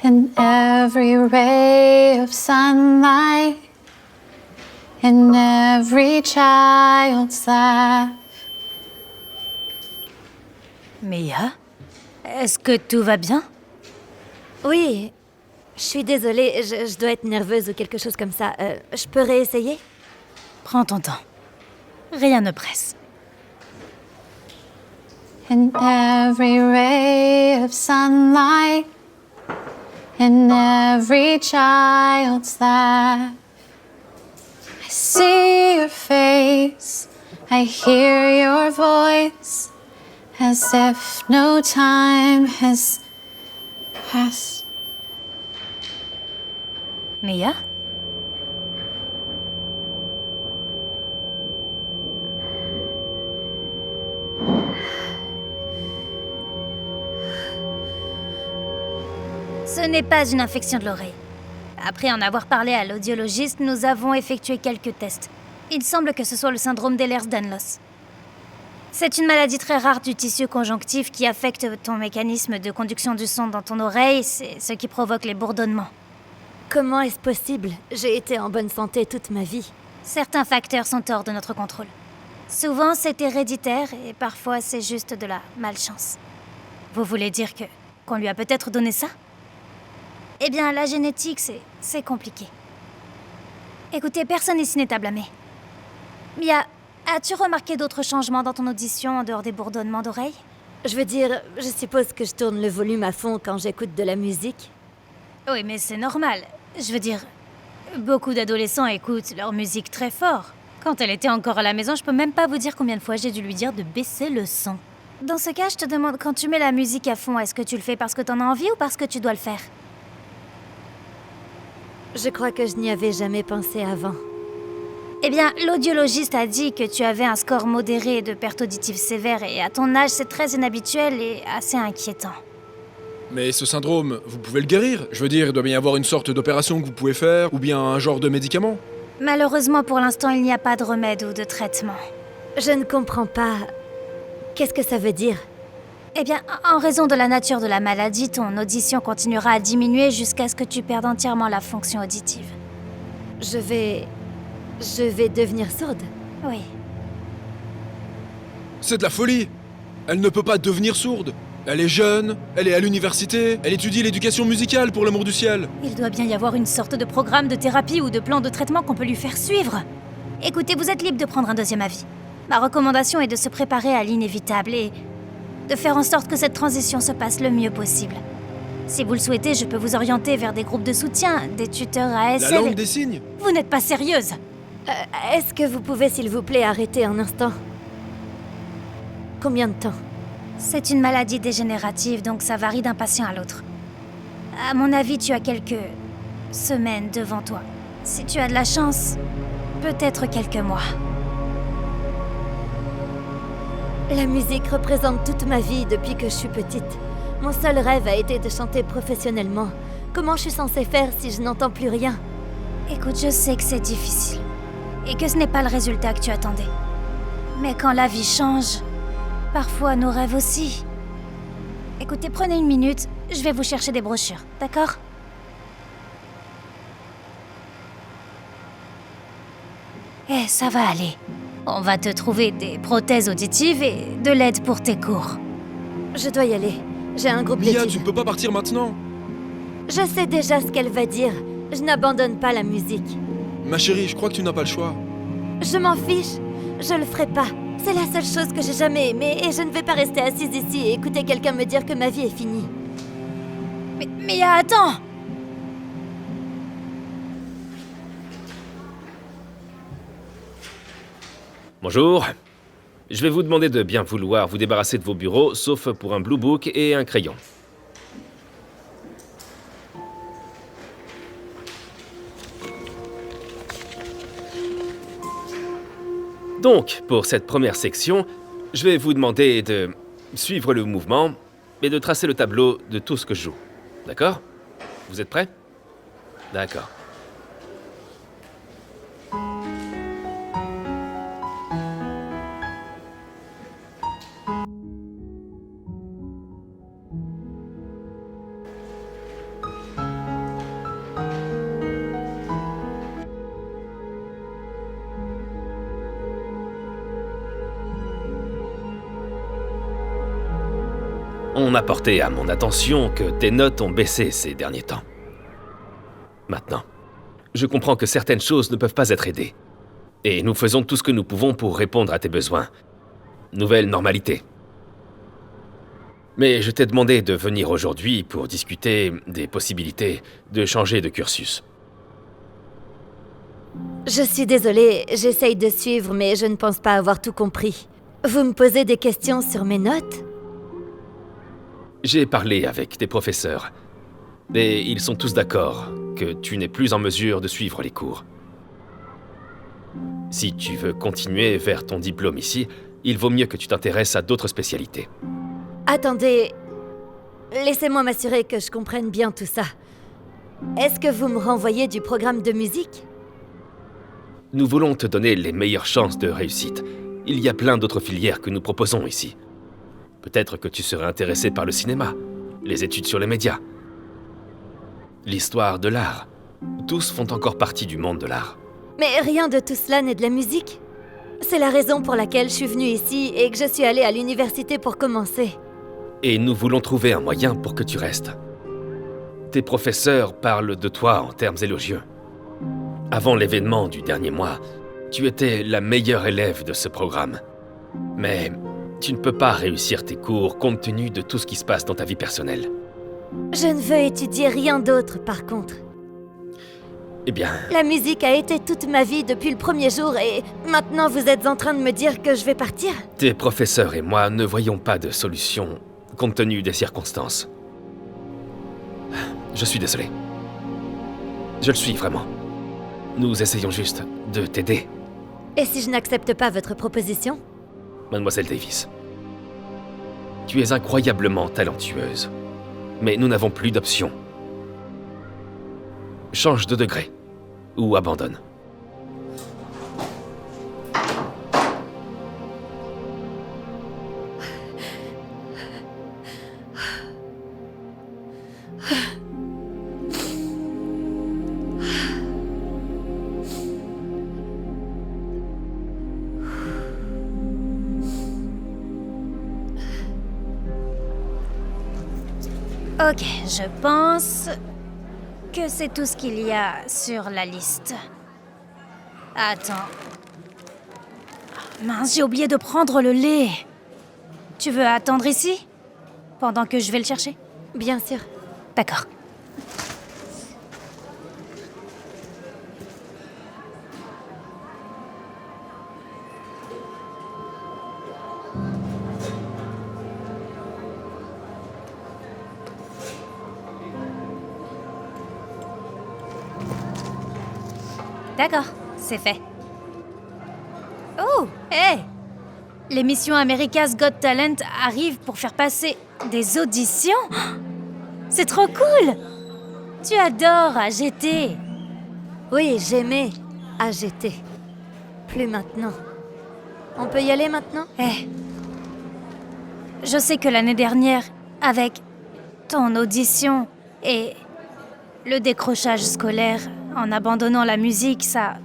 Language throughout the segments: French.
in every ray of sunlight, in every child's laugh. Mia, est-ce que tout va bien? Oui, je suis désolée, je dois être nerveuse ou quelque chose comme ça. Je peux réessayer? Prends ton temps. Rien ne presse. In every ray of sunlight, in every child's laugh, I see your face, I hear your voice, as if no time has passed. Mia? Ce n'est pas une infection de l'oreille. Après en avoir parlé à l'audiologiste, nous avons effectué quelques tests. Il semble que ce soit le syndrome d'Ehlers-Danlos. C'est une maladie très rare du tissu conjonctif qui affecte ton mécanisme de conduction du son dans ton oreille, c'est ce qui provoque les bourdonnements. Comment est-ce possible? J'ai été en bonne santé toute ma vie. Certains facteurs sont hors de notre contrôle. Souvent, c'est héréditaire et parfois, c'est juste de la malchance. Vous voulez dire qu'on lui a peut-être donné ça? Eh bien, la génétique, c'est compliqué. Écoutez, personne ici n'est à blâmer. Mia, as-tu remarqué d'autres changements dans ton audition en dehors des bourdonnements d'oreilles? Je veux dire, je suppose que je tourne le volume à fond quand j'écoute de la musique. Oui, mais c'est normal. Je veux dire, beaucoup d'adolescents écoutent leur musique très fort. Quand elle était encore à la maison, je peux même pas vous dire combien de fois j'ai dû lui dire de baisser le son. Dans ce cas, je te demande, quand tu mets la musique à fond, est-ce que tu le fais parce que t'en as envie ou parce que tu dois le faire? Je crois que je n'y avais jamais pensé avant. Eh bien, l'audiologiste a dit que tu avais un score modéré de perte auditive sévère et à ton âge, c'est très inhabituel et assez inquiétant. Mais ce syndrome, vous pouvez le guérir? Je veux dire, il doit bien y avoir une sorte d'opération que vous pouvez faire, ou bien un genre de médicament? Malheureusement, pour l'instant, il n'y a pas de remède ou de traitement. Je ne comprends pas. Qu'est-ce que ça veut dire? Eh bien, en raison de la nature de la maladie, ton audition continuera à diminuer jusqu'à ce que tu perdes entièrement la fonction auditive. Je vais devenir sourde. Oui. C'est de la folie! Elle ne peut pas devenir sourde! Elle est jeune, elle est à l'université, elle étudie l'éducation musicale pour l'amour du ciel! Il doit bien y avoir une sorte de programme de thérapie ou de plan de traitement qu'on peut lui faire suivre. Écoutez, vous êtes libre de prendre un deuxième avis. Ma recommandation est de se préparer à l'inévitable et de faire en sorte que cette transition se passe le mieux possible. Si vous le souhaitez, je peux vous orienter vers des groupes de soutien, des tuteurs ASL... La langue des signes? Vous n'êtes pas sérieuse? Est-ce que vous pouvez, s'il vous plaît, arrêter un instant? Combien de temps? C'est une maladie dégénérative, donc ça varie d'un patient à l'autre. À mon avis, tu as quelques semaines devant toi. Si tu as de la chance, peut-être quelques mois. La musique représente toute ma vie depuis que je suis petite. Mon seul rêve a été de chanter professionnellement. Comment je suis censée faire si je n'entends plus rien? Écoute, je sais que c'est difficile. Et que ce n'est pas le résultat que tu attendais. Mais quand la vie change, parfois nos rêves aussi. Écoutez, prenez une minute, je vais vous chercher des brochures, d'accord? Eh, ça va aller. On va te trouver des prothèses auditives et de l'aide pour tes cours. Je dois y aller. J'ai un groupe Mia, d'études. tu ne peux pas partir maintenant! Je sais déjà ce qu'elle va dire. Je n'abandonne pas la musique. Ma chérie, je crois que tu n'as pas le choix. Je m'en fiche. Je le ferai pas. C'est la seule chose que j'ai jamais aimée et je ne vais pas rester assise ici et écouter quelqu'un me dire que ma vie est finie. Mais attends! Bonjour. Je vais vous demander de bien vouloir vous débarrasser de vos bureaux, sauf pour un blue book et un crayon. Donc, pour cette première section, je vais vous demander de suivre le mouvement et de tracer le tableau de tout ce que je joue. D'accord? Vous êtes prêts? D'accord. On a porté à mon attention que tes notes ont baissé ces derniers temps. Maintenant, je comprends que certaines choses ne peuvent pas être aidées. Et nous faisons tout ce que nous pouvons pour répondre à tes besoins. Nouvelle normalité. Mais je t'ai demandé de venir aujourd'hui pour discuter des possibilités de changer de cursus. Je suis désolée, j'essaye de suivre, mais je ne pense pas avoir tout compris. Vous me posez des questions sur mes notes? J'ai parlé avec tes professeurs, et ils sont tous d'accord que tu n'es plus en mesure de suivre les cours. Si tu veux continuer vers ton diplôme ici, il vaut mieux que tu t'intéresses à d'autres spécialités. Attendez, laissez-moi m'assurer que je comprenne bien tout ça. Est-ce que vous me renvoyez du programme de musique? Nous voulons te donner les meilleures chances de réussite. Il y a plein d'autres filières que nous proposons ici. Peut-être que tu serais intéressé par le cinéma, les études sur les médias, l'histoire de l'art. Tous font encore partie du monde de l'art. Mais rien de tout cela n'est de la musique. C'est la raison pour laquelle je suis venue ici et que je suis allée à l'université pour commencer. Et nous voulons trouver un moyen pour que tu restes. Tes professeurs parlent de toi en termes élogieux. Avant l'événement du dernier mois, tu étais la meilleure élève de ce programme. Mais tu ne peux pas réussir tes cours compte tenu de tout ce qui se passe dans ta vie personnelle. Je ne veux étudier rien d'autre, par contre. Eh bien, La musique a été toute ma vie depuis le premier jour et maintenant vous êtes en train de me dire que je vais partir? tes professeurs et moi ne voyons pas de solution compte tenu des circonstances. Je suis désolé. Je le suis vraiment. Nous essayons juste de t'aider, Et si je n'accepte pas votre proposition? Mademoiselle Davis. Tu es incroyablement talentueuse, mais nous n'avons plus d'option. Change de degré, ou abandonne. Ok, je pense que c'est tout ce qu'il y a sur la liste. Attends. Ah, mince, j'ai oublié de prendre le lait. Tu veux attendre ici? Pendant que je vais le chercher? Bien sûr. D'accord. D'accord, c'est fait. Oh, hé! L'émission America's Got Talent arrive pour faire passer des auditions? C'est trop cool! Tu adores AGT. Oui, j'aimais AGT. Plus maintenant. On peut y aller maintenant? Je sais que l'année dernière, avec ton audition et le décrochage scolaire en abandonnant la musique, ça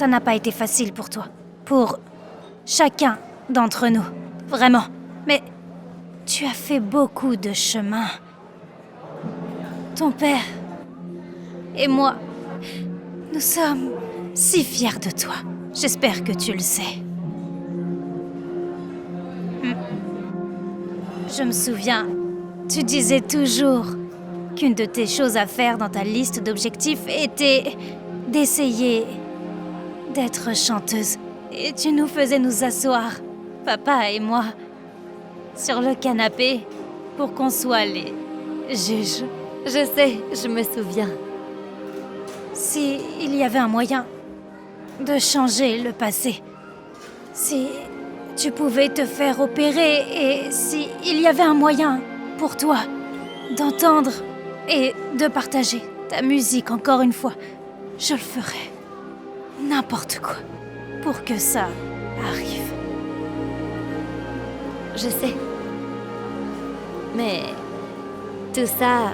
n'a pas été facile pour toi. Pour chacun d'entre nous. Vraiment. Mais tu as fait beaucoup de chemin. Ton père et moi, nous sommes si fiers de toi. J'espère que tu le sais. Je me souviens, tu disais toujours qu'une de tes choses à faire dans ta liste d'objectifs était d'essayer d'être chanteuse. Et tu nous faisais nous asseoir, papa et moi, sur le canapé pour qu'on soit les juges. Je sais, je me souviens. Si il y avait un moyen de changer le passé, si tu pouvais te faire opérer et si il y avait un moyen pour toi d'entendre et de partager ta musique encore une fois, je le ferais. N'importe quoi pour que ça arrive. Je sais. Mais tout ça,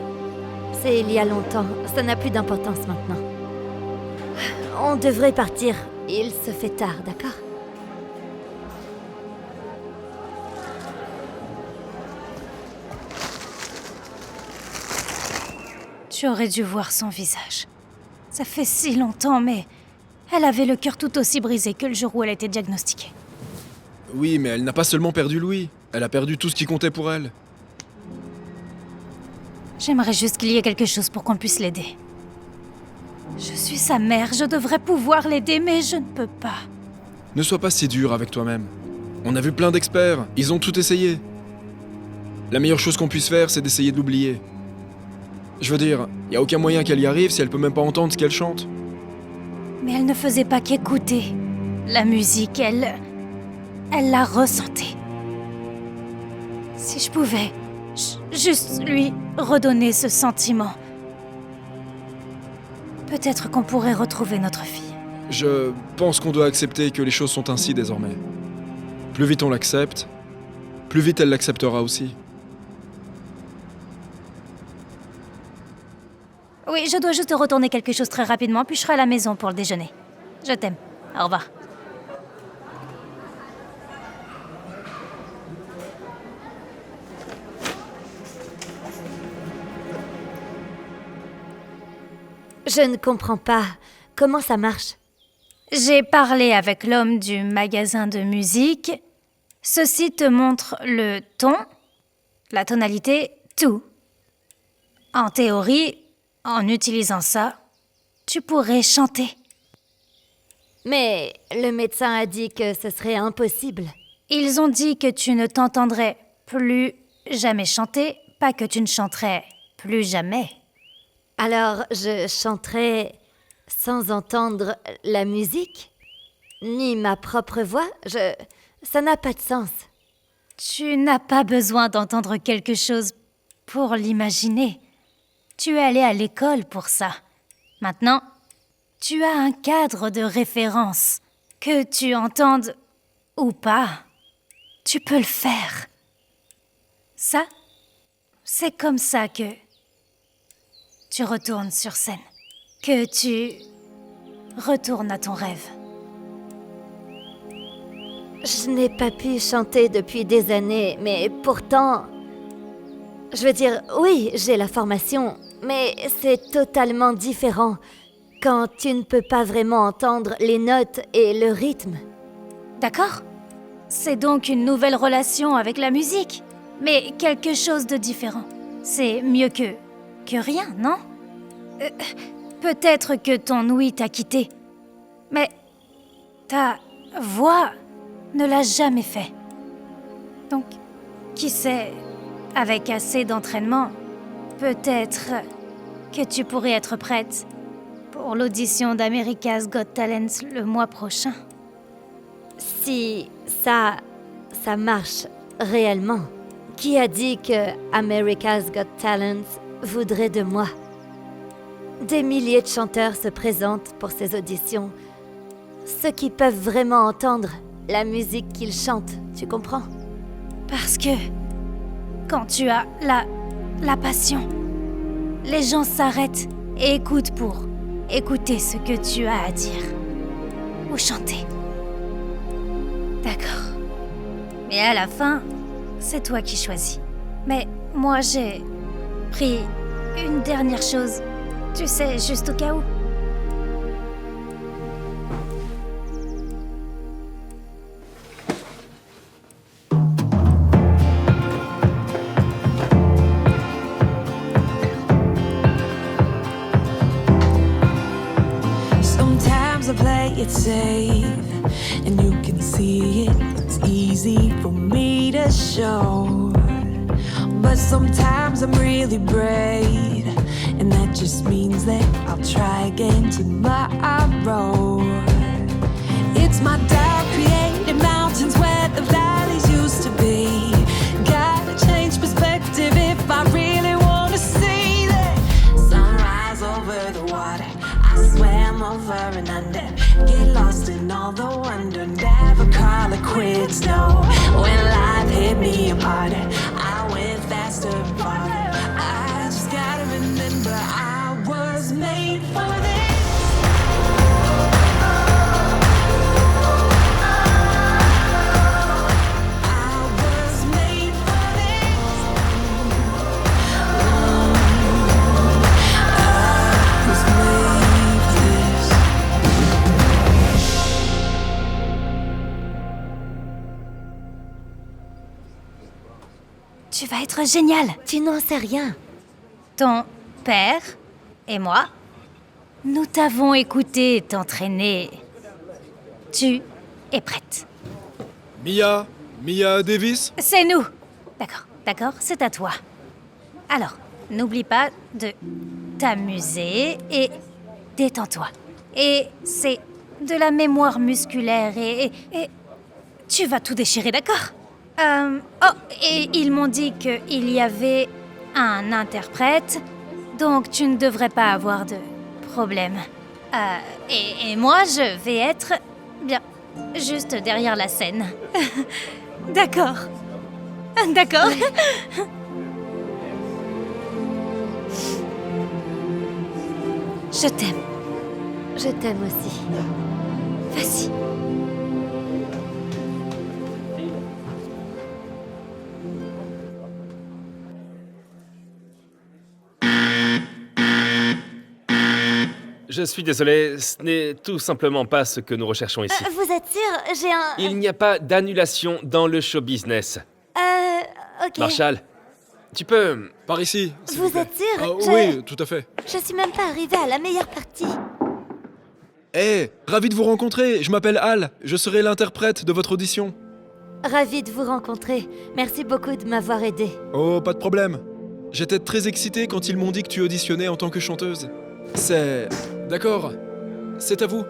c'est il y a longtemps. Ça n'a plus d'importance maintenant. On devrait partir. Il se fait tard, d'accord? Tu aurais dû voir son visage. Ça fait si longtemps, mais elle avait le cœur tout aussi brisé que le jour où elle a été diagnostiquée. Oui, mais elle n'a pas seulement perdu Louis. Elle a perdu tout ce qui comptait pour elle. J'aimerais juste qu'il y ait quelque chose pour qu'on puisse l'aider. Je suis sa mère, je devrais pouvoir l'aider, mais je ne peux pas. Ne sois pas si dur avec toi-même. On a vu plein d'experts, ils ont tout essayé. La meilleure chose qu'on puisse faire, c'est d'essayer de l'oublier. Je veux dire, y a aucun moyen qu'elle y arrive si elle peut même pas entendre ce qu'elle chante. Mais elle ne faisait pas qu'écouter la musique, elle la ressentait. Si je pouvais juste lui redonner ce sentiment, peut-être qu'on pourrait retrouver notre fille. Je pense qu'on doit accepter que les choses sont ainsi désormais. Plus vite on l'accepte, plus vite elle l'acceptera aussi. Oui, je dois juste retourner quelque chose très rapidement, puis je serai à la maison pour le déjeuner. Je t'aime. Au revoir. Je ne comprends pas. Comment ça marche? J'ai parlé avec l'homme du magasin de musique. Ceci te montre le ton, la tonalité, tout. En théorie, en utilisant ça, tu pourrais chanter. Mais le médecin a dit que ce serait impossible. Ils ont dit que tu ne t'entendrais plus jamais chanter, pas que tu ne chanterais plus jamais. Alors, je chanterai sans entendre la musique? Ni ma propre voix? Ça n'a pas de sens. Tu n'as pas besoin d'entendre quelque chose pour l'imaginer. Tu es allé à l'école pour ça. Maintenant, tu as un cadre de référence. Que tu entendes ou pas, tu peux le faire. Ça, c'est comme ça que tu retournes sur scène. Que tu retournes à ton rêve. Je n'ai pas pu chanter depuis des années, mais pourtant... Je veux dire, oui, j'ai la formation, mais c'est totalement différent quand tu ne peux pas vraiment entendre les notes et le rythme. D'accord? C'est donc une nouvelle relation avec la musique, mais quelque chose de différent. C'est mieux que rien, non? Peut-être que ton ouïe t'a quitté, mais ta voix ne l'a jamais fait. Donc, qui sait, avec assez d'entraînement, peut-être que tu pourrais être prête pour l'audition d'America's Got Talent le mois prochain. Si ça marche réellement, qui a dit que America's Got Talent voudrait de moi? Des milliers de chanteurs se présentent pour ces auditions. Ceux qui peuvent vraiment entendre la musique qu'ils chantent, tu comprends? Parce que quand tu as la passion, les gens s'arrêtent et écoutent pour écouter ce que tu as à dire ou chanter. D'accord. Mais à la fin, c'est toi qui choisis. Mais moi, j'ai pris une dernière chose. Tu sais, juste au cas où. Sometimes I play it safe, and you can see it. It's easy for me to show. But sometimes I'm really brave, and that just means that I'll try again tomorrow. It's my doubt created mountains where the valleys used to be. Gotta change perspective if I really wanna see that sunrise over the water. I swam over and under, get lost in all the wonder, never call it quits, no. When life hit me apart, I went faster and farther. I just gotta remember I was made for this. Tu vas être génial. Tu n'en sais rien. Ton père et moi, nous t'avons écouté t'entraîner. Tu es prête. Mia Davis? C'est nous. D'accord, c'est à toi. Alors, n'oublie pas de t'amuser et détends-toi. Et c'est de la mémoire musculaire et tu vas tout déchirer, d'accord? Oh, et ils m'ont dit qu'il y avait un interprète, donc tu ne devrais pas avoir de problème. Et moi, je vais être, bien, juste derrière la scène. D'accord. D'accord. Je t'aime. Je t'aime aussi. Vas-y. Je suis désolé, ce n'est tout simplement pas ce que nous recherchons ici. Vous êtes sûr? J'ai un... Il n'y a pas d'annulation dans le show business. Ok. Marshall, tu peux... Par ici, s'il Vous plaît. êtes sûr? Ah, Je- Oui, tout à fait. Je suis même pas arrivée à la meilleure partie. Ravi de vous rencontrer. Je m'appelle Al. Je serai l'interprète de votre audition. Ravie de vous rencontrer. Merci beaucoup de m'avoir aidé. Oh, pas de problème. J'étais très excité quand ils m'ont dit que tu auditionnais en tant que chanteuse. C'est... D'accord. C'est à vous.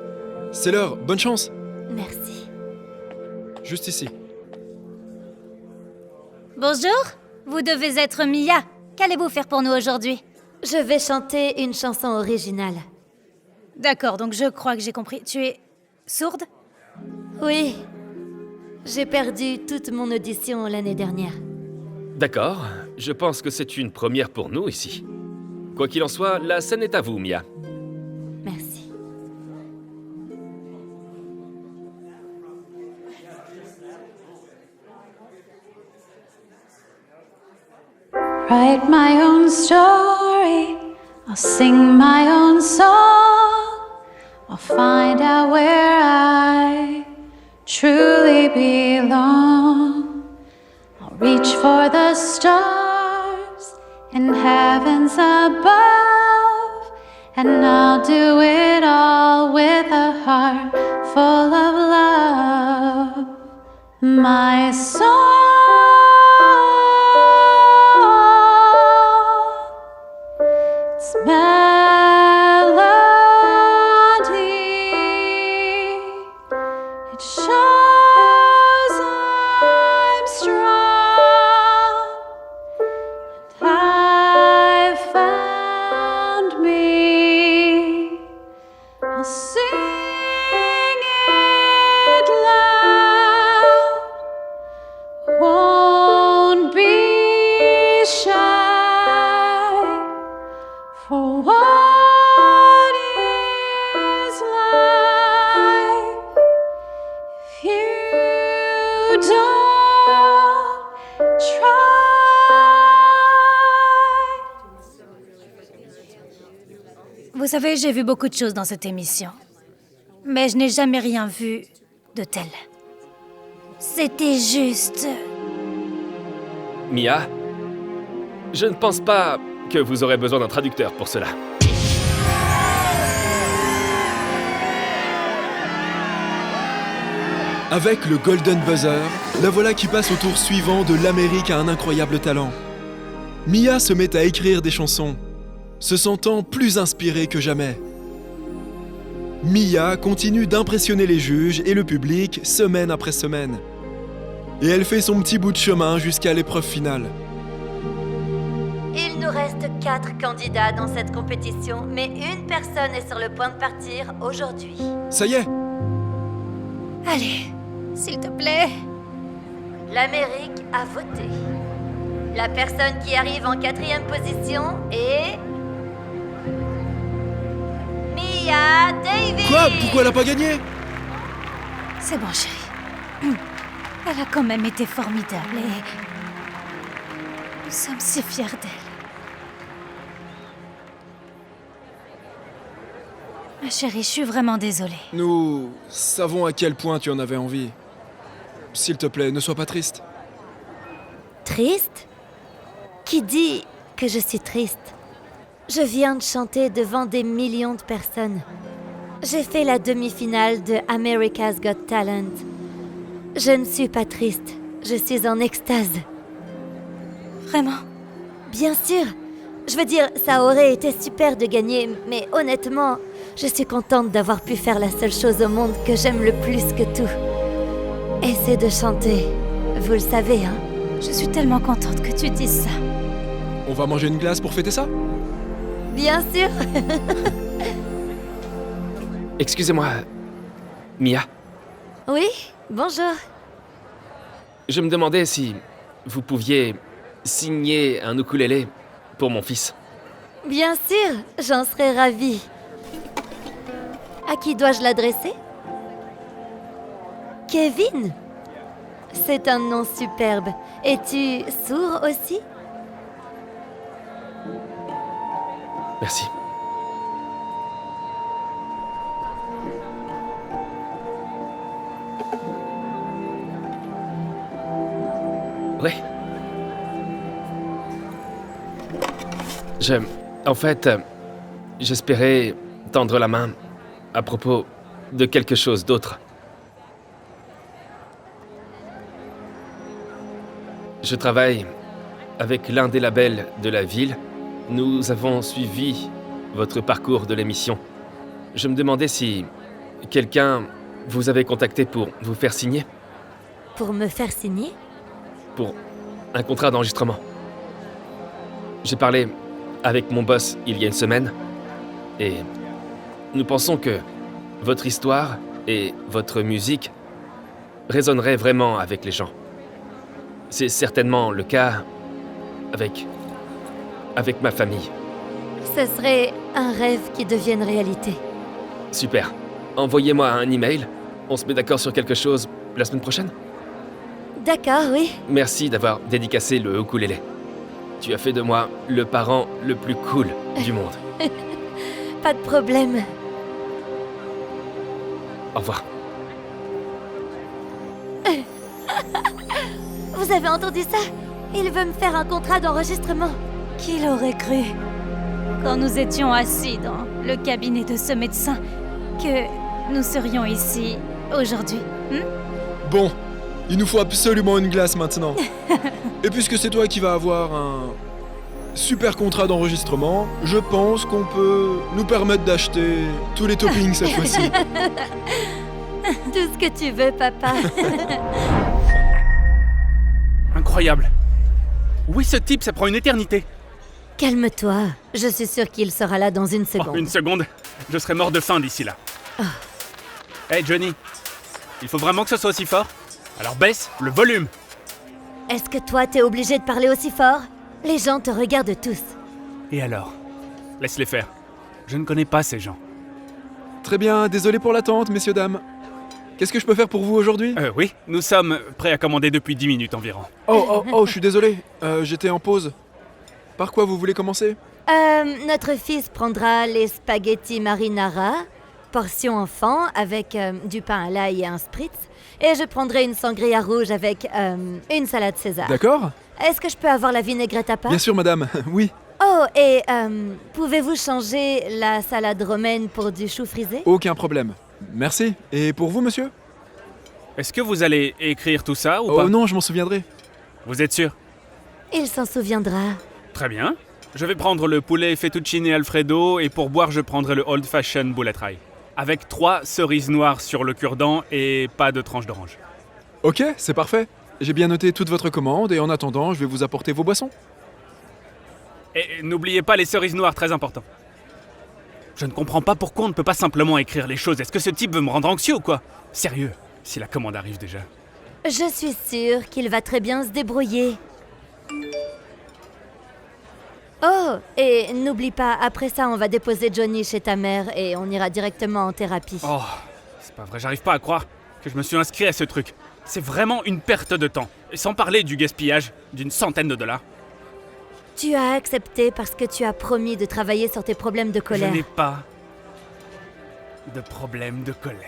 C'est l'heure. Bonne chance. Merci. Juste ici. Bonjour, vous devez être Mia. Qu'allez-vous faire pour nous aujourd'hui? Je vais chanter une chanson originale. D'accord, donc je crois que j'ai compris. Tu es sourde? Oui. J'ai perdu toute mon audition l'année dernière. D'accord, je pense que c'est une première pour nous ici. Quoi qu'il en soit, la scène est à vous, Mia. Merci. Write my own story. I'll sing my own song. I'll find out where I truly belong. I'll reach for the stars in heavens above. And I'll do it all with a heart full of love. My song. It's melody. It shows I'm strong. And I've found me. I'll sing it loud. Won't be shy. For what is life if you don't try? Vous savez, j'ai vu beaucoup de choses dans cette émission. Mais je n'ai jamais rien vu de tel. C'était juste... Mia, je ne pense pas que vous aurez besoin d'un traducteur pour cela. Avec le Golden Buzzer, la voilà qui passe au tour suivant de l'Amérique à un incroyable talent. Mia se met à écrire des chansons, se sentant plus inspirée que jamais. Mia continue d'impressionner les juges et le public semaine après semaine. Et elle fait son petit bout de chemin jusqu'à l'épreuve finale. Il nous reste 4 candidats dans cette compétition, mais une personne est sur le point de partir aujourd'hui. Ça y est, Allez, s'il te plaît. L'Amérique a voté. La personne qui arrive en 4e position est... Mia Davis. quoi? Pourquoi elle a pas gagné? C'est bon, chérie. Elle a quand même été formidable et... Nous sommes si fiers d'elle. Ma chérie, je suis vraiment désolée. Nous savons à quel point tu en avais envie. S'il te plaît, ne sois pas triste. Triste? Qui dit que je suis triste? Je viens de chanter devant des millions de personnes. J'ai fait la demi-finale de America's Got Talent. Je ne suis pas triste, je suis en extase. Vraiment? Bien sûr. Je veux dire, ça aurait été super de gagner, mais honnêtement, je suis contente d'avoir pu faire la seule chose au monde que j'aime le plus que tout. Et c'est de chanter. Vous le savez, hein? Je suis tellement contente que tu dises ça. On va manger une glace pour fêter ça? Bien sûr. Excusez-moi, Mia. Oui, bonjour. Je me demandais si vous pouviez signer un ukulélé pour mon fils. Bien sûr, j'en serais ravie. À qui dois-je l'adresser? Kevin? C'est un nom superbe. Es-tu sourd aussi? Merci. Ouais. En fait, j'espérais tendre la main à propos de quelque chose d'autre. Je travaille avec l'un des labels de la ville. Nous avons suivi votre parcours de l'émission. Je me demandais si quelqu'un vous avait contacté pour vous faire signer Pour me faire signer? pour un contrat d'enregistrement. J'ai parlé avec mon boss il y a une semaine et nous pensons que votre histoire et votre musique résonneraient vraiment avec les gens. C'est certainement le cas avec ma famille. Ce serait un rêve qui devienne réalité. Super. Envoyez-moi un email. On se met d'accord sur quelque chose la semaine prochaine? D'accord, oui. Merci d'avoir dédicacé le ukulélé. Tu as fait de moi le parent le plus cool du monde. Pas de problème. Au revoir. Vous avez entendu ça? Il veut me faire un contrat d'enregistrement. Qui l'aurait cru? Quand nous étions assis dans le cabinet de ce médecin, que nous serions ici aujourd'hui. Bon, il nous faut absolument une glace maintenant. Et puisque c'est toi qui vas avoir un super contrat d'enregistrement, je pense qu'on peut nous permettre d'acheter tous les toppings cette fois-ci. Tout ce que tu veux, papa. Incroyable. Oui, ce type, ça prend une éternité. Calme-toi. Je suis sûre qu'il sera là dans une Oh, seconde. une seconde, je serai mort de faim d'ici là. Hey Johnny, il faut vraiment que ce soit aussi fort? Alors baisse le volume. Est-ce que toi, t'es obligé de parler aussi fort? Les gens te regardent tous. Et alors? Laisse-les faire. Je ne connais pas ces gens. Très bien, désolé pour l'attente, messieurs, dames. Qu'est-ce que je peux faire pour vous aujourd'hui? Oui, nous sommes prêts à commander depuis 10 minutes environ. Oh, je suis désolé. J'étais en pause. Par quoi vous voulez commencer? Notre fils prendra les spaghettis marinara, portion enfant, avec du pain à l'ail et un spritz. Et je prendrai une sangria rouge avec une salade César. D'accord? Est-ce que je peux avoir la vinaigrette à part? Bien sûr, madame. Oui. Oh, et pouvez-vous changer la salade romaine pour du chou frisé? Aucun problème. Merci. Et pour vous, monsieur? Est-ce que vous allez écrire tout ça ou pas? Oh non, je m'en souviendrai. Vous êtes sûr? Il s'en souviendra. Très bien. Je vais prendre le poulet fettuccine Alfredo et pour boire, je prendrai le Old Fashion Bullet Rye. Avec 3 cerises noires sur le cure-dent et pas de tranche d'orange. Ok, c'est parfait. J'ai bien noté toute votre commande et en attendant, je vais vous apporter vos boissons. Et n'oubliez pas les cerises noires, très important. Je ne comprends pas pourquoi on ne peut pas simplement écrire les choses. Est-ce que ce type veut me rendre anxieux ou quoi? Sérieux, si la commande arrive déjà. Je suis sûre qu'il va très bien se débrouiller. Oh, et n'oublie pas, après ça, on va déposer Johnny chez ta mère et on ira directement en thérapie. Oh, c'est pas vrai, j'arrive pas à croire que je me suis inscrit à ce truc. C'est vraiment une perte de temps. Et sans parler du gaspillage d'une centaine de dollars. Tu as accepté parce que tu as promis de travailler sur tes problèmes de Je colère. n'ai pas de problème de colère.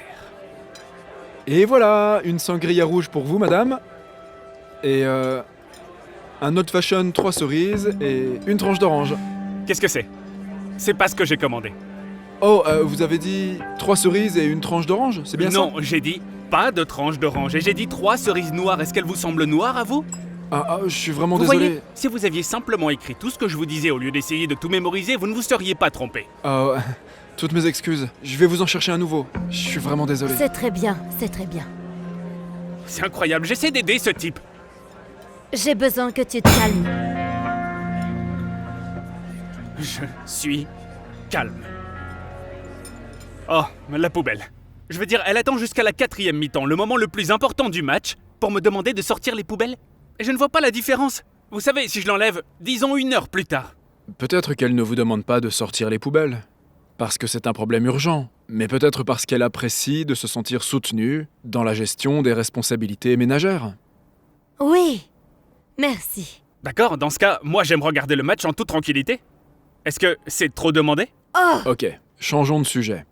Et voilà, une sangria rouge pour vous, madame. Et un old fashion 3 cerises et une tranche d'orange. Qu'est-ce que c'est? C'est pas ce que j'ai commandé. Oh, vous avez dit 3 cerises et une tranche d'orange, c'est bien ça? Non, j'ai dit pas de tranche d'orange et j'ai dit 3 cerises noires. Est-ce qu'elles vous semblent noires à vous? Je suis vraiment Vous désolé. voyez, si vous aviez simplement écrit tout ce que je vous disais au lieu d'essayer de tout mémoriser, vous ne vous seriez pas trompé. Toutes mes excuses. Je vais vous en chercher un nouveau. Je suis vraiment désolé. C'est très bien, c'est très bien. C'est incroyable, j'essaie d'aider ce type. J'ai besoin que tu te calmes. Je suis calme. Oh, la poubelle. Je veux dire, elle attend jusqu'à la 4e mi-temps, le moment le plus important du match, pour me demander de sortir les poubelles. Et je ne vois pas la différence. Vous savez, si je l'enlève, disons 1 heure plus tard. Peut-être qu'elle ne vous demande pas de sortir les poubelles, parce que c'est un problème urgent, mais peut-être parce qu'elle apprécie de se sentir soutenue dans la gestion des responsabilités ménagères. Oui, merci. D'accord, dans ce cas, moi j'aime regarder le match en toute tranquillité. Est-ce que c'est trop demandé? Oh, Ok, changeons de sujet.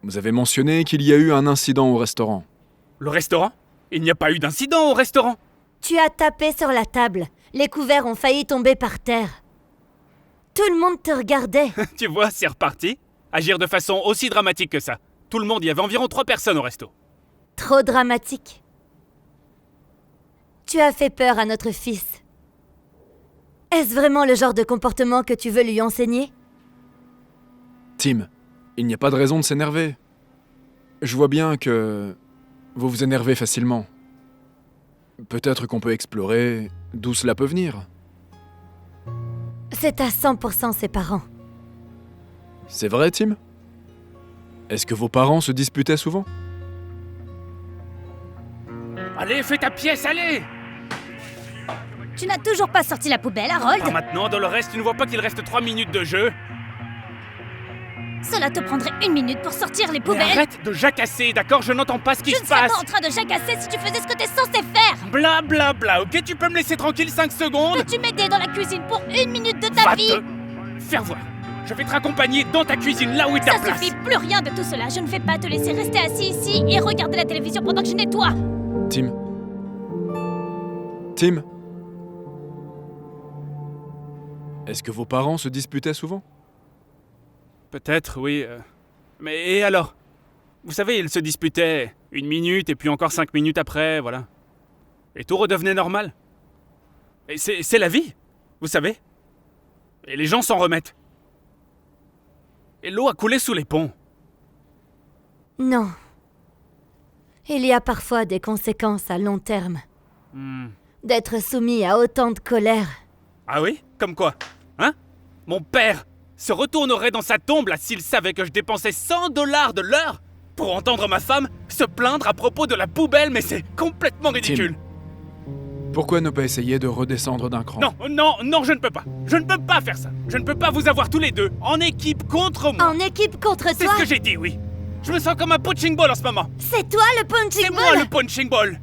Vous avez mentionné qu'il y a eu un incident au restaurant. Le restaurant? Il n'y a pas eu d'incident au restaurant. tu as tapé sur la table. Les couverts ont failli tomber par terre. Tout le monde te regardait. Tu vois, c'est reparti. Agir de façon aussi dramatique que ça. Tout le monde, il y avait environ 3 personnes au resto. Trop dramatique. Tu as fait peur à notre fils. Est-ce vraiment le genre de comportement que tu veux lui enseigner? Tim, il n'y a pas de raison de s'énerver. Je vois bien que vous vous énervez facilement. Peut-être qu'on peut explorer d'où cela peut venir. C'est à 100% ses parents. C'est vrai, Tim? Est-ce que vos parents se disputaient souvent? Allez, fais ta pièce, allez! Tu n'as toujours pas sorti la poubelle, Harold? Ah, maintenant, dans le reste, tu ne vois pas qu'il reste 3 minutes de jeu? Cela te prendrait 1 minute pour sortir les Mais poubelles. arrête de jacasser, d'accord? Je n'entends pas ce qui Je se ne serais passe! pas en train de jacasser si tu faisais ce que t'es censé faire. Bla bla bla, ok? Tu peux me laisser tranquille 5 secondes? Peux-tu m'aider dans la cuisine pour 1 minute de ta Va vie? te faire voir. Je vais te raccompagner dans ta cuisine, là où est ta Ça place. suffit, plus rien de tout cela. Je ne vais pas te laisser rester assis ici et regarder la télévision pendant que je nettoie. Tim? Tim? Est-ce que vos parents se disputaient souvent? Peut-être, oui. Mais et alors? Vous savez, ils se disputaient 1 minute et puis encore 5 minutes après, voilà. Et tout redevenait normal. Et c'est la vie, vous savez. Et les gens s'en remettent. Et l'eau a coulé sous les ponts. Non. Il y a parfois des conséquences à long terme. D'être soumis à autant de colère. Ah oui? Comme quoi? Hein? Mon père se retournerait dans sa tombe là s'il savait que je dépensais $100 de l'heure pour entendre ma femme se plaindre à propos de la poubelle, mais c'est complètement ridicule. Pourquoi ne pas essayer de redescendre d'un cran? Non, non, non, je ne peux pas. Je ne peux pas faire ça. Je ne peux pas vous avoir tous les deux en équipe contre moi. En équipe contre C'est toi? ce que j'ai dit, oui. Je me sens comme un punching ball en ce moment. C'est toi le punching C'est ball? moi le punching ball.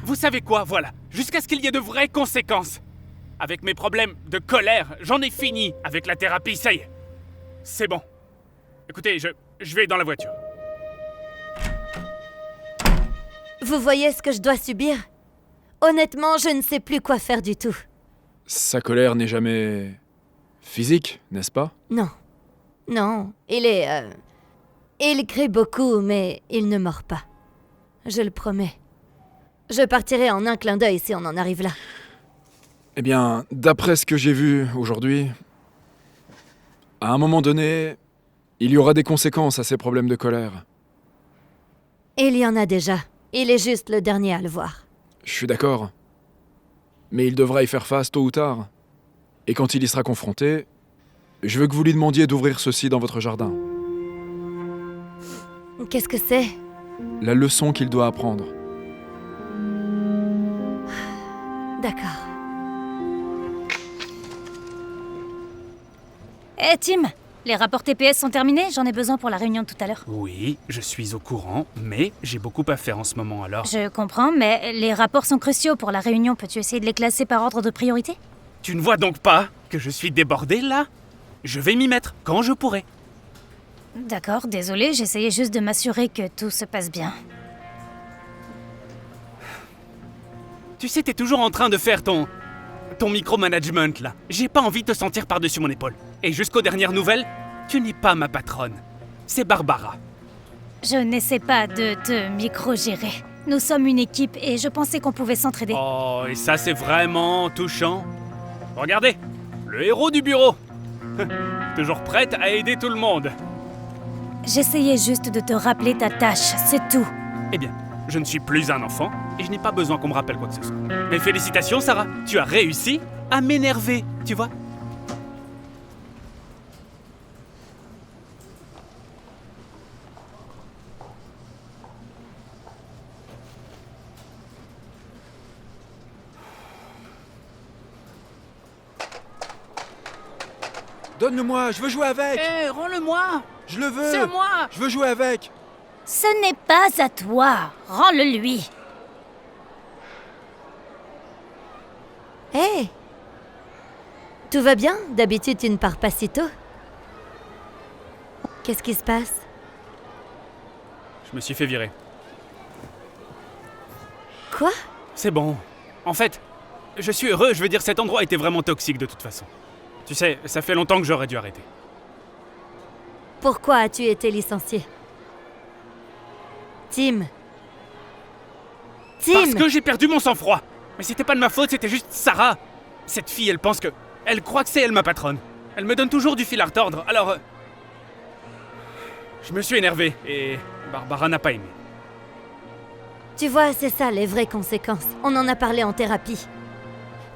Vous savez quoi, voilà. Jusqu'à ce qu'il y ait de vraies conséquences. Avec mes problèmes de colère, j'en ai fini avec la thérapie, ça y est. C'est bon. Écoutez, je vais dans la voiture. Vous voyez ce que je dois subir? Honnêtement, je ne sais plus quoi faire du tout. Sa colère n'est jamais physique, n'est-ce pas? Non. Non, il est... Il crie beaucoup, mais il ne mord pas. Je le promets. Je partirai en un clin d'œil si on en arrive là. Eh bien, d'après ce que j'ai vu aujourd'hui, à un moment donné, il y aura des conséquences à ces problèmes de colère. Il y en a déjà. Il est juste le dernier à le voir. Je suis d'accord. Mais il devra y faire face tôt ou tard. Et quand il y sera confronté, je veux que vous lui demandiez d'ouvrir ceci dans votre jardin. Qu'est-ce que c'est? La leçon qu'il doit apprendre. D'accord. Eh Tim, les rapports TPS sont terminés? J'en ai besoin pour la réunion de tout à l'heure. Oui, je suis au courant, mais j'ai beaucoup à faire en ce moment alors. Je comprends, mais les rapports sont cruciaux pour la réunion. Peux-tu essayer de les classer par ordre de priorité? Tu ne vois donc pas que je suis débordé là? Je vais m'y mettre quand je pourrai. D'accord, désolé, j'essayais juste de m'assurer que tout se passe bien. Tu sais, t'es toujours en train de faire ton ton micromanagement, là. J'ai pas envie de te sentir par-dessus mon épaule. Et jusqu'aux dernières nouvelles, tu n'es pas ma patronne. C'est Barbara. Je n'essaie pas de te micro-gérer. Nous sommes une équipe et je pensais qu'on pouvait s'entraider. Oh, et ça, c'est vraiment touchant. Regardez, le héros du bureau. Toujours prête à aider tout le monde. J'essayais juste de te rappeler ta tâche, c'est tout. Eh bien, je ne suis plus un enfant et je n'ai pas besoin qu'on me rappelle quoi que ce soit. Mais félicitations, Sarah. Tu as réussi à m'énerver, tu vois. Donne-le-moi, je veux jouer avec. Hé, rends-le-moi. Je le veux. C'est à moi. Je veux jouer avec. Ce n'est pas à toi. Rends-le lui. Hé Tout va bien? D'habitude, tu ne pars pas si tôt. Qu'est-ce qui se passe? Je me suis fait virer. Quoi? C'est bon. En fait, je suis heureux. Je veux dire, cet endroit était vraiment toxique de toute façon. Tu sais, ça fait longtemps que j'aurais dû arrêter. Pourquoi as-tu été licencié? Tim. Parce que j'ai perdu mon sang-froid. Mais c'était pas de ma faute, c'était juste Sarah. Cette fille, elle pense que... Elle croit que c'est elle ma patronne. Elle me donne toujours du fil à retordre, alors... Je me suis énervé, et Barbara n'a pas aimé. Tu vois, c'est ça les vraies conséquences. On en a parlé en thérapie.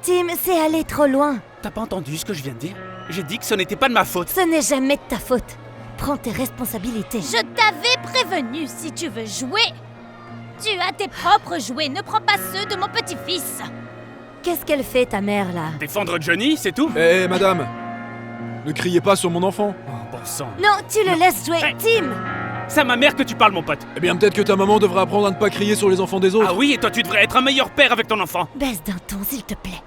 Tim, c'est aller trop loin. T'as pas entendu ce que je viens de dire? J'ai dit que ce n'était pas de ma faute. Ce n'est jamais de ta faute. Prends tes responsabilités. Je t'avais prévenu, si tu veux jouer. Tu as tes propres jouets, ne prends pas ceux de mon petit-fils. Qu'est-ce qu'elle fait, ta mère, là? Défendre Johnny, c'est tout? Hé, madame. Ne criez pas sur mon enfant. Oh, bon sang. Non, tu le laisses jouer. Hey. Tim! C'est à ma mère que tu parles, mon pote. Eh bien, peut-être que ta maman devrait apprendre à ne pas crier sur les enfants des autres. Ah oui, et toi tu devrais être un meilleur père avec ton enfant. Baisse d'un ton, s'il te plaît.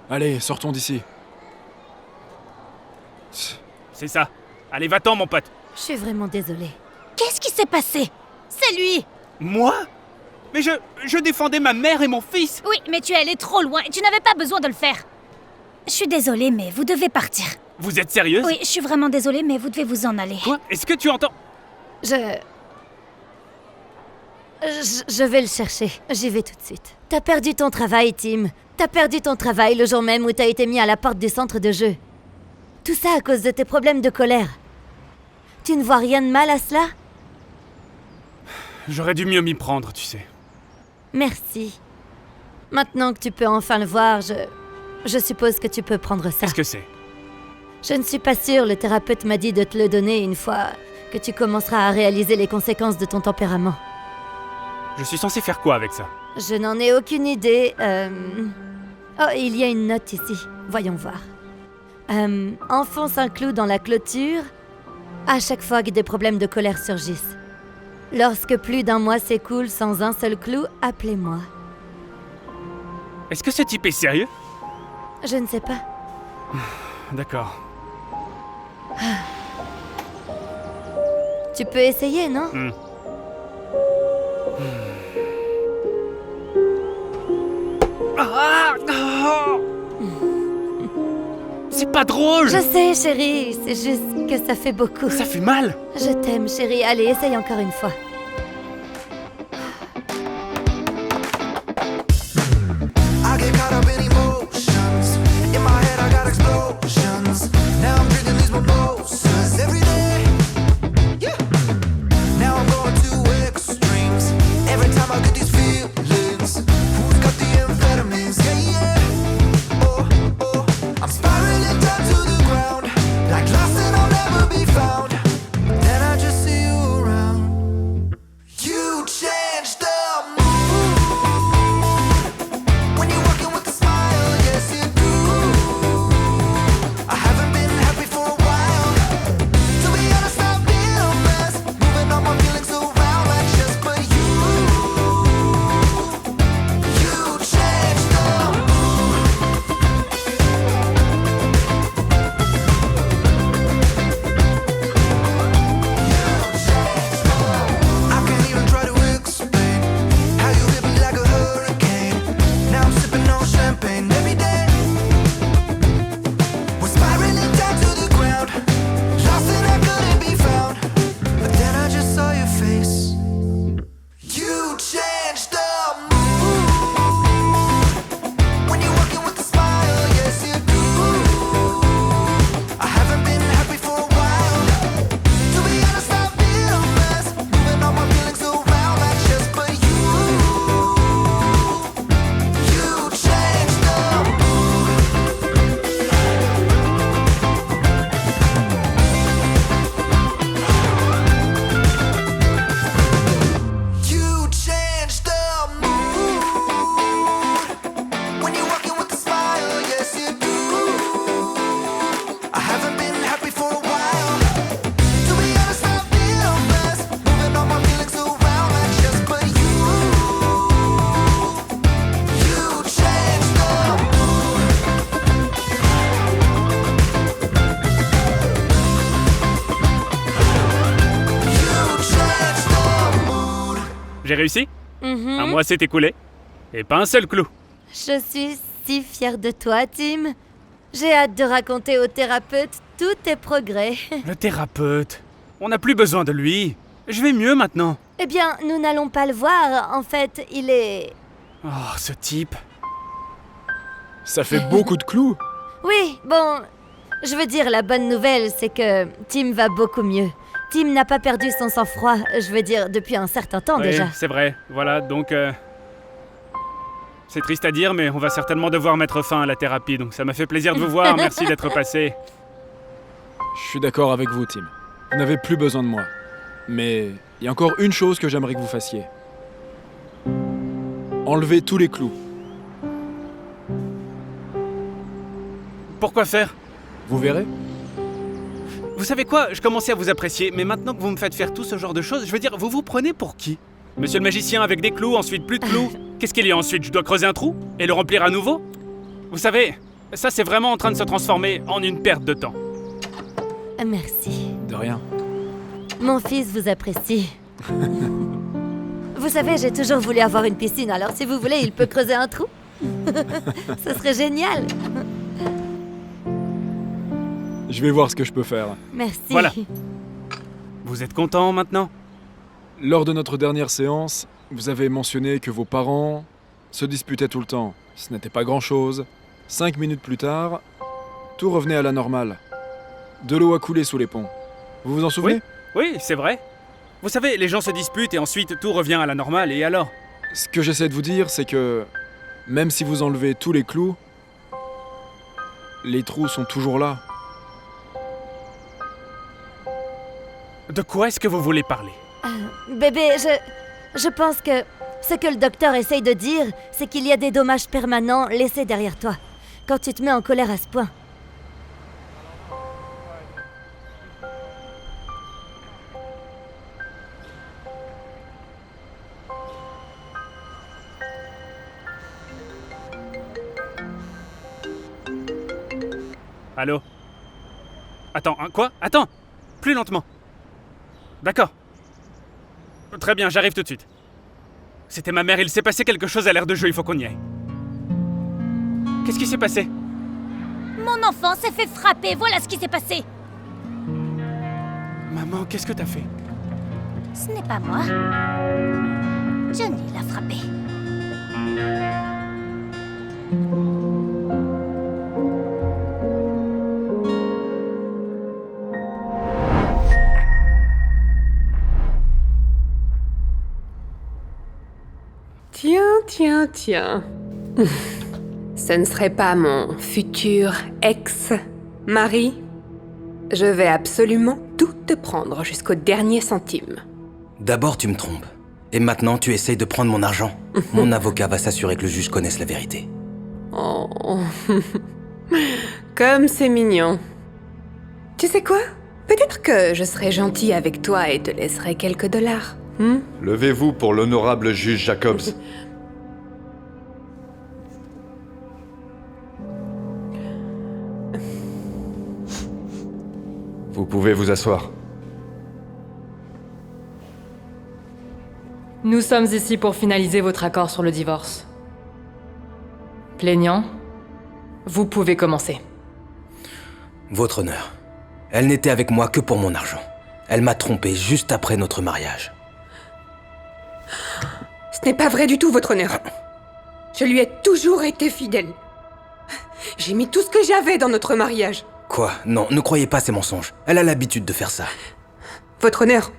Allez, sortons d'ici. C'est ça. Allez, va-t'en, mon pote. Je suis vraiment désolée. Qu'est-ce qui s'est passé? C'est lui. Moi? Mais je défendais ma mère et mon fils. Oui, mais tu es allé trop loin et tu n'avais pas besoin de le faire. Je suis désolée, mais vous devez partir. Vous êtes sérieuse? Oui, je suis vraiment désolée, mais vous devez vous en aller. Quoi? Est-ce que tu entends? Je vais le chercher. J'y vais tout de suite. T'as perdu ton travail, Tim. T'as perdu ton travail le jour même où t'as été mis à la porte du centre de jeu. Tout ça à cause de tes problèmes de colère. Tu ne vois rien de mal à cela? J'aurais dû mieux m'y prendre, tu sais. Merci. Maintenant que tu peux enfin le voir, je suppose que tu peux prendre ça. Qu'est-ce que c'est? Je ne suis pas sûre, le thérapeute m'a dit de te le donner une fois que tu commenceras à réaliser les conséquences de ton tempérament. Je suis censé faire quoi avec ça? Je n'en ai aucune idée. Oh, il y a une note ici. Voyons voir. Enfonce un clou dans la clôture à chaque fois que des problèmes de colère surgissent. Lorsque plus d'un mois s'écoule sans un seul clou, appelez-moi. Est-ce que ce type est sérieux? Je ne sais pas. D'accord. Tu peux essayer, non? Ah, ah. C'est pas drôle! Je sais, chérie. C'est juste que ça fait beaucoup. Ça fait mal! Je t'aime, chérie. Allez, essaye encore une fois. I get caught up in emotions. In my head, I got explosions. Now I'm drinking these mimosas every day. Yeah. Now I'm going to extremes. Every time I get these feelings. Who's got the amphetamines? Yeah, yeah. Oh, oh. I'm spiraling down to the ground. Like lost and I'll never be found. Then I just see you around. J'ai réussi? Mhm. Un mois s'est écoulé. Et pas un seul clou. Je suis si fière de toi, Tim. J'ai hâte de raconter au thérapeute tous tes progrès. Le thérapeute. On n'a plus besoin de lui. Je vais mieux maintenant. Eh bien, nous n'allons pas le voir. En fait, il est... Oh, ce type. Ça fait beaucoup de clous. Oui, bon... Je veux dire, la bonne nouvelle, c'est que Tim va beaucoup mieux. Tim n'a pas perdu son sang-froid, je veux dire, depuis un certain temps Oui, déjà. c'est vrai. Voilà, donc... C'est triste à dire, mais on va certainement devoir mettre fin à la thérapie, donc ça m'a fait plaisir de vous voir. Merci d'être passé. Je suis d'accord avec vous, Tim. Vous n'avez plus besoin de moi. Mais il y a encore une chose que j'aimerais que vous fassiez. Enlevez tous les clous. Pourquoi faire? Vous verrez. Vous savez quoi? Je commençais à vous apprécier, mais maintenant que vous me faites faire tout ce genre de choses, je veux dire, vous vous prenez pour qui? Monsieur le magicien avec des clous, ensuite plus de clous. Qu'est-ce qu'il y a ensuite? Je dois creuser un trou? Et le remplir à nouveau? Vous savez, ça c'est vraiment en train de se transformer en une perte de temps. Merci. De rien. Mon fils vous apprécie. Vous savez, j'ai toujours voulu avoir une piscine, alors si vous voulez, il peut creuser un trou. Ce serait génial. Je vais voir ce que je peux faire. Merci. Voilà. Vous êtes content maintenant? Lors de notre dernière séance, vous avez mentionné que vos parents se disputaient tout le temps. Ce n'était pas grand-chose. 5 minutes plus tard, tout revenait à la normale. De l'eau a coulé sous les ponts. Vous vous en souvenez? Oui, c'est vrai. Vous savez, les gens se disputent et ensuite tout revient à la normale, et alors? Ce que j'essaie de vous dire, c'est que même si vous enlevez tous les clous, les trous sont toujours là. De quoi est-ce que vous voulez parler? Bébé, je pense que ce que le docteur essaye de dire, c'est qu'il y a des dommages permanents laissés derrière toi. Quand tu te mets en colère à ce point. Allô? Attends, hein, quoi? Attends! Plus lentement. D'accord. Très bien, j'arrive tout de suite. C'était ma mère, il s'est passé quelque chose à l'air de jeu, il faut qu'on y aille. Qu'est-ce qui s'est passé? Mon enfant s'est fait frapper, voilà ce qui s'est passé. Maman, qu'est-ce que t'as fait? Ce n'est pas moi. Johnny l'a frappé. Tiens. Ce ne serait pas mon futur ex-mari? Je vais absolument tout te prendre jusqu'au dernier centime. D'abord, tu me trompes. Et maintenant, tu essayes de prendre mon argent. Mon avocat va s'assurer que le juge connaisse la vérité. Oh. Comme c'est mignon. Tu sais quoi? Peut-être que je serai gentil avec toi et te laisserai quelques dollars. Levez-vous pour l'honorable juge Jacobs. Vous pouvez vous asseoir. Nous sommes ici pour finaliser votre accord sur le divorce. Plaignant, vous pouvez commencer. Votre honneur, elle n'était avec moi que pour mon argent. Elle m'a trompé juste après notre mariage. Ce n'est pas vrai du tout, votre honneur. Je lui ai toujours été fidèle. J'ai mis tout ce que j'avais dans notre mariage. Quoi? Non, ne croyez pas ces mensonges. Elle a l'habitude de faire ça. Votre honneur,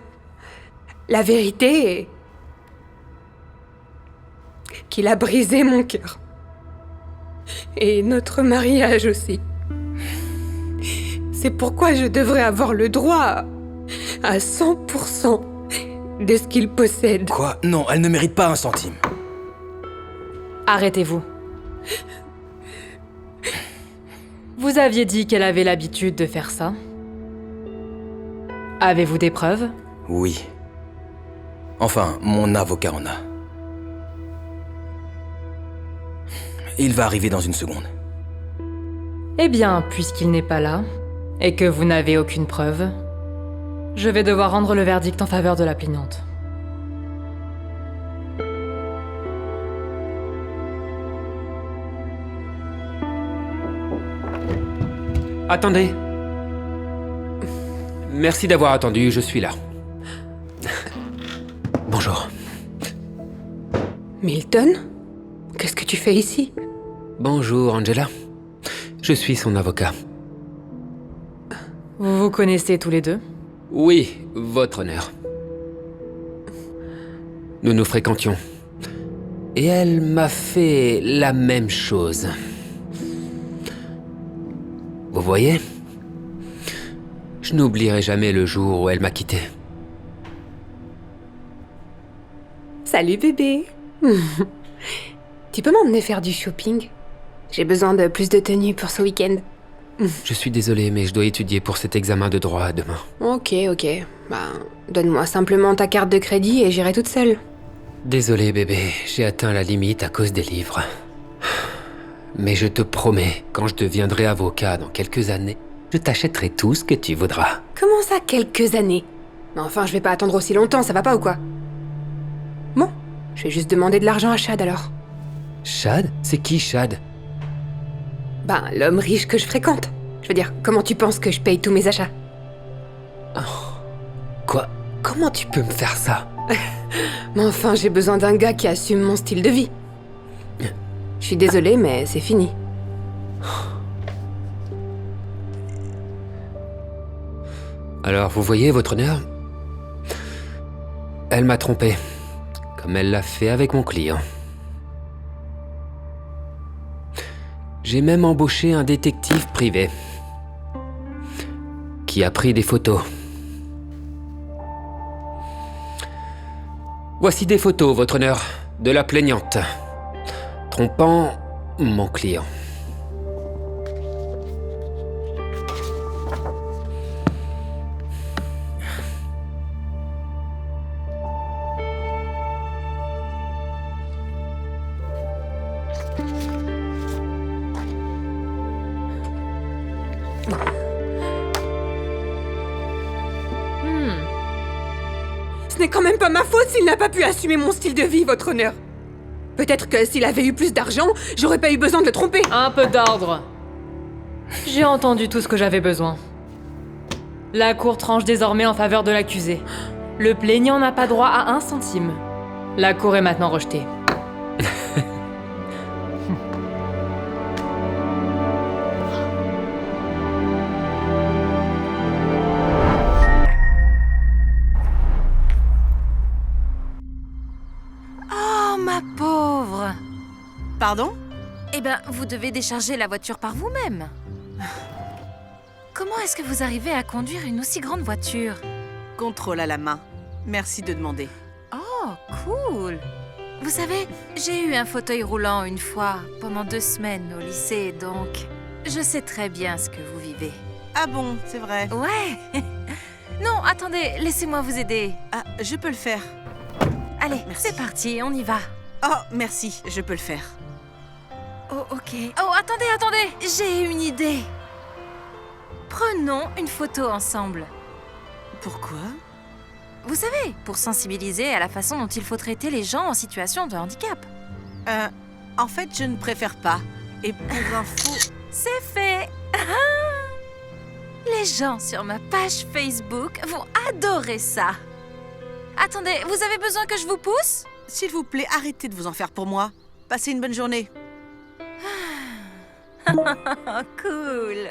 la vérité est qu'il a brisé mon cœur. Et notre mariage aussi. C'est pourquoi je devrais avoir le droit à 100% de ce qu'il possède. Quoi? Non, elle ne mérite pas un centime. Arrêtez-vous. Vous aviez dit qu'elle avait l'habitude de faire ça. Avez-vous des preuves? Oui. Enfin, mon avocat en a. Il va arriver dans une seconde. Eh bien, puisqu'il n'est pas là, et que vous n'avez aucune preuve, je vais devoir rendre le verdict en faveur de la plaignante. Attendez. Merci d'avoir attendu, je suis là. Bonjour. Milton? Qu'est-ce que tu fais ici? Bonjour, Angela. Je suis son avocat. Vous vous connaissez tous les deux? Oui, votre honneur. Nous nous fréquentions. Et elle m'a fait la même chose. Vous voyez? Je n'oublierai jamais le jour où elle m'a quitté. Salut bébé. Tu peux m'emmener faire du shopping? J'ai besoin de plus de tenues pour ce week-end. Je suis désolé, mais je dois étudier pour cet examen de droit demain. Ok. Donne-moi simplement ta carte de crédit et j'irai toute seule. Désolé bébé, j'ai atteint la limite à cause des livres. Mais je te promets, quand je deviendrai avocat dans quelques années, je t'achèterai tout ce que tu voudras. Comment ça, quelques années? Mais enfin, je vais pas attendre aussi longtemps, ça va pas ou quoi? Bon, je vais juste demander de l'argent à Chad alors. Chad? C'est qui Chad? Ben, l'homme riche que je fréquente. Je veux dire, comment tu penses que je paye tous mes achats? Quoi? Comment tu peux me faire ça? Mais enfin, j'ai besoin d'un gars qui assume mon style de vie. Je suis désolée, mais c'est fini. Alors, vous voyez, votre honneur? Elle m'a trompé, comme elle l'a fait avec mon client. J'ai même embauché un détective privé qui a pris des photos. Voici des photos, votre honneur, de la plaignante, trompant mon client. Ce n'est quand même pas ma faute s'il n'a pas pu assumer mon style de vie, votre honneur. Peut-être que s'il avait eu plus d'argent, j'aurais pas eu besoin de le tromper. Un peu d'ordre. J'ai entendu tout ce que j'avais besoin. La cour tranche désormais en faveur de l'accusé. Le plaignant n'a pas droit à 1 centime. La cour est maintenant rejetée. Oh, ma pauvre! Pardon? Eh ben, vous devez décharger la voiture par vous-même. Comment est-ce que vous arrivez à conduire une aussi grande voiture? Contrôle à la main. Merci de demander. Oh, cool! Vous savez, j'ai eu un fauteuil roulant une fois, pendant 2 semaines au lycée, donc je sais très bien ce que vous vivez. Ah bon, c'est vrai. Ouais! Non, attendez, laissez-moi vous aider. Ah, je peux le faire. Allez, Merci. c'est parti, on y va. Oh, merci, je peux le faire. Oh, ok. Oh, attendez, j'ai une idée. Prenons une photo ensemble. Pourquoi? Vous savez, pour sensibiliser à la façon dont il faut traiter les gens en situation de handicap. En fait, je ne préfère pas. Et pour info... C'est fait. Les gens sur ma page Facebook vont adorer ça. Attendez, vous avez besoin que je vous pousse? S'il vous plaît, arrêtez de vous en faire pour moi. Passez une bonne journée. Cool.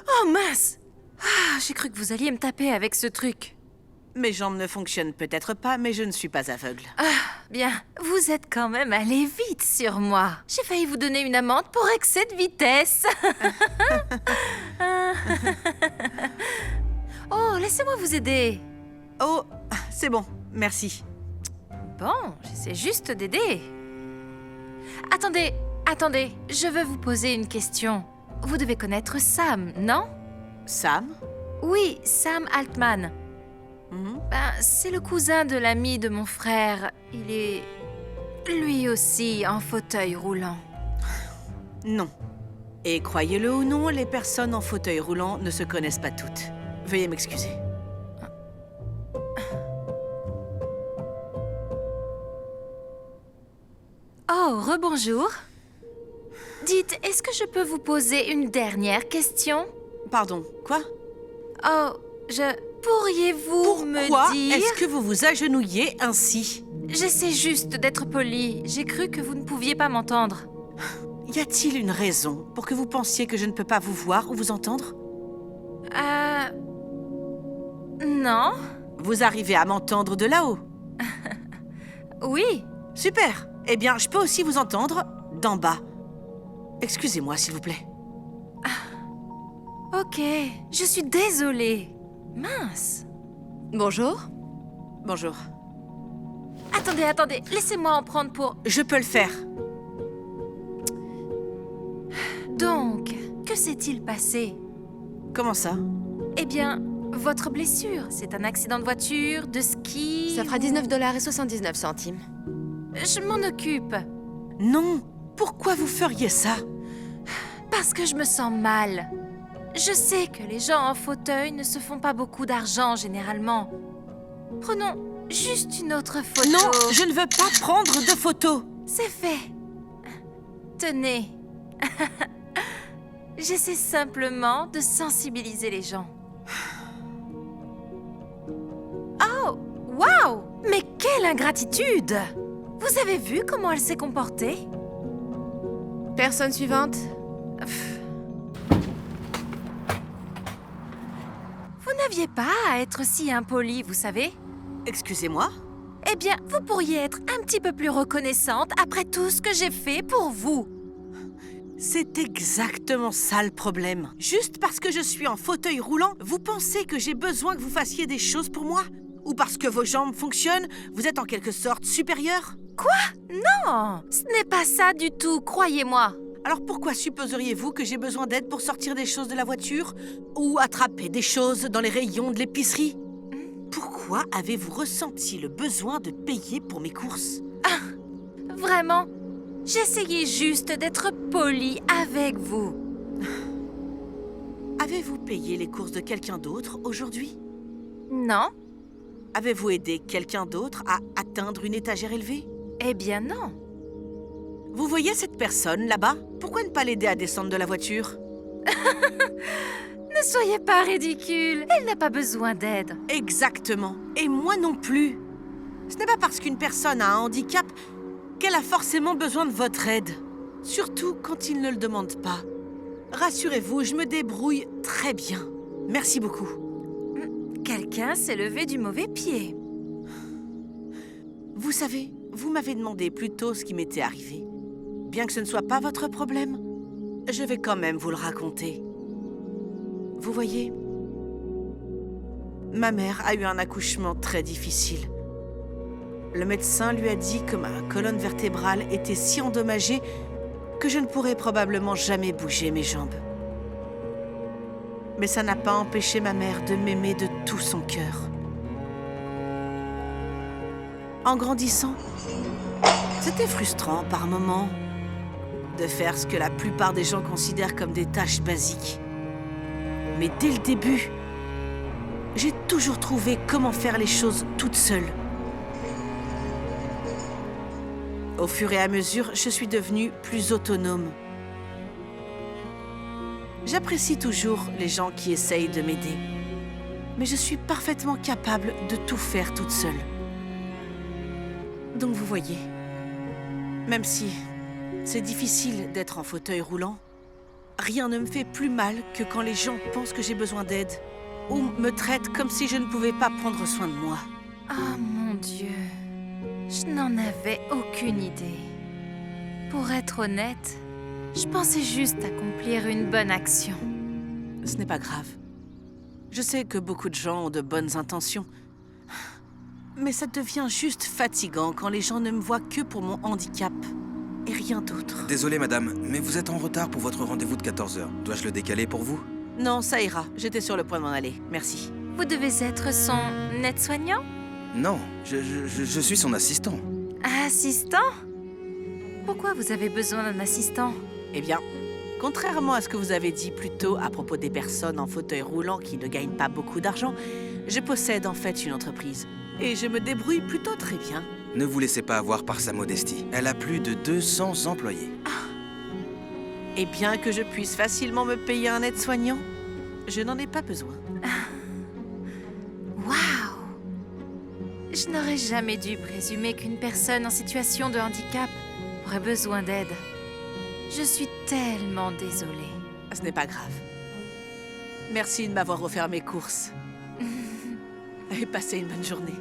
Oh mince! J'ai cru que vous alliez me taper avec ce truc. Mes jambes ne fonctionnent peut-être pas, mais je ne suis pas aveugle. Bien, vous êtes quand même allé vite sur moi. J'ai failli vous donner une amende pour excès de vitesse. Oh, laissez-moi vous aider. Oh, c'est bon, merci. Bon, j'essaie juste d'aider. Attendez, je veux vous poser une question. Vous devez connaître Sam, non? Sam? Oui, Sam Altman. Ben, c'est le cousin de l'ami de mon frère. Il est... lui aussi en fauteuil roulant. Non. Et croyez-le ou non, les personnes en fauteuil roulant ne se connaissent pas toutes. Veuillez m'excuser. Oh, rebonjour. Dites, est-ce que je peux vous poser une dernière question? Pardon, quoi? Oh, Pourriez-vous me Pourquoi dire... est-ce que vous vous agenouillez ainsi? J'essaie juste d'être polie. J'ai cru que vous ne pouviez pas m'entendre. Y a-t-il une raison pour que vous pensiez que je ne peux pas vous voir ou vous entendre? Non. Vous arrivez à m'entendre de là-haut? Oui. Super. Eh bien, je peux aussi vous entendre d'en bas. Excusez-moi, s'il vous plaît. Ok, je suis désolée. Mince. Bonjour. Bonjour. Attendez, laissez-moi en prendre pour... Je peux le faire. Donc, que s'est-il passé? Comment ça? Eh bien, votre blessure, c'est un accident de voiture, de ski... Ça fera 19,79 $. Je m'en occupe. Non. Pourquoi vous feriez ça? Parce que je me sens mal. Je sais que les gens en fauteuil ne se font pas beaucoup d'argent généralement. Prenons juste une autre photo. Non, je ne veux pas prendre de photos. C'est fait. Tenez. J'essaie simplement de sensibiliser les gens. Oh, waouh! Mais quelle ingratitude! Vous avez vu comment elle s'est comportée? Personne suivante. Vous n'aviez pas à être si impoli, vous savez. Excusez-moi? Eh bien, vous pourriez être un petit peu plus reconnaissante après tout ce que j'ai fait pour vous. C'est exactement ça le problème. Juste parce que je suis en fauteuil roulant, vous pensez que j'ai besoin que vous fassiez des choses pour moi? Ou parce que vos jambes fonctionnent, vous êtes en quelque sorte supérieur? Quoi? Non! Ce n'est pas ça du tout, croyez-moi. Alors pourquoi supposeriez-vous que j'ai besoin d'aide pour sortir des choses de la voiture? Ou attraper des choses dans les rayons de l'épicerie? Pourquoi avez-vous ressenti le besoin de payer pour mes courses? Vraiment? J'essayais juste d'être polie avec vous. Avez-vous payé les courses de quelqu'un d'autre aujourd'hui? Non. Avez-vous aidé quelqu'un d'autre à atteindre une étagère élevée? Eh bien non. Vous voyez cette personne là-bas? Pourquoi ne pas l'aider à descendre de la voiture? Ne soyez pas ridicule. Elle n'a pas besoin d'aide. Exactement. Et moi non plus. Ce n'est pas parce qu'une personne a un handicap qu'elle a forcément besoin de votre aide. Surtout quand il ne le demande pas. Rassurez-vous, je me débrouille très bien. Merci beaucoup. Quelqu'un s'est levé du mauvais pied. Vous savez, vous m'avez demandé plus tôt ce qui m'était arrivé. Bien que ce ne soit pas votre problème, je vais quand même vous le raconter. Vous voyez, ma mère a eu un accouchement très difficile. Le médecin lui a dit que ma colonne vertébrale était si endommagée que je ne pourrais probablement jamais bouger mes jambes. Mais ça n'a pas empêché ma mère de m'aimer de tout son cœur. En grandissant, c'était frustrant par moments de faire ce que la plupart des gens considèrent comme des tâches basiques. Mais dès le début, j'ai toujours trouvé comment faire les choses toute seule. Au fur et à mesure, je suis devenue plus autonome. J'apprécie toujours les gens qui essayent de m'aider. Mais je suis parfaitement capable de tout faire toute seule. Donc vous voyez, même si c'est difficile d'être en fauteuil roulant, rien ne me fait plus mal que quand les gens pensent que j'ai besoin d'aide ou me traitent comme si je ne pouvais pas prendre soin de moi. Oh mon Dieu, je n'en avais aucune idée. Pour être honnête, je pensais juste accomplir une bonne action. Ce n'est pas grave. Je sais que beaucoup de gens ont de bonnes intentions. Mais ça devient juste fatigant quand les gens ne me voient que pour mon handicap et rien d'autre. Désolé madame, mais vous êtes en retard pour votre rendez-vous de 14 h. Dois-je le décaler pour vous? Non, ça ira. J'étais sur le point de m'en aller. Merci. Vous devez être son aide-soignant? Non, je suis son assistant. Assistant? Pourquoi vous avez besoin d'un assistant? Eh bien, contrairement à ce que vous avez dit plus tôt à propos des personnes en fauteuil roulant qui ne gagnent pas beaucoup d'argent, je possède en fait une entreprise. Et je me débrouille plutôt très bien. Ne vous laissez pas avoir par sa modestie. Elle a plus de 200 employés. Et bien que je puisse facilement me payer un aide-soignant, je n'en ai pas besoin. Waouh! Je n'aurais jamais dû présumer qu'une personne en situation de handicap aurait besoin d'aide. Je suis tellement désolée. Ce n'est pas grave. Merci de m'avoir offert mes courses. Et passez une bonne journée.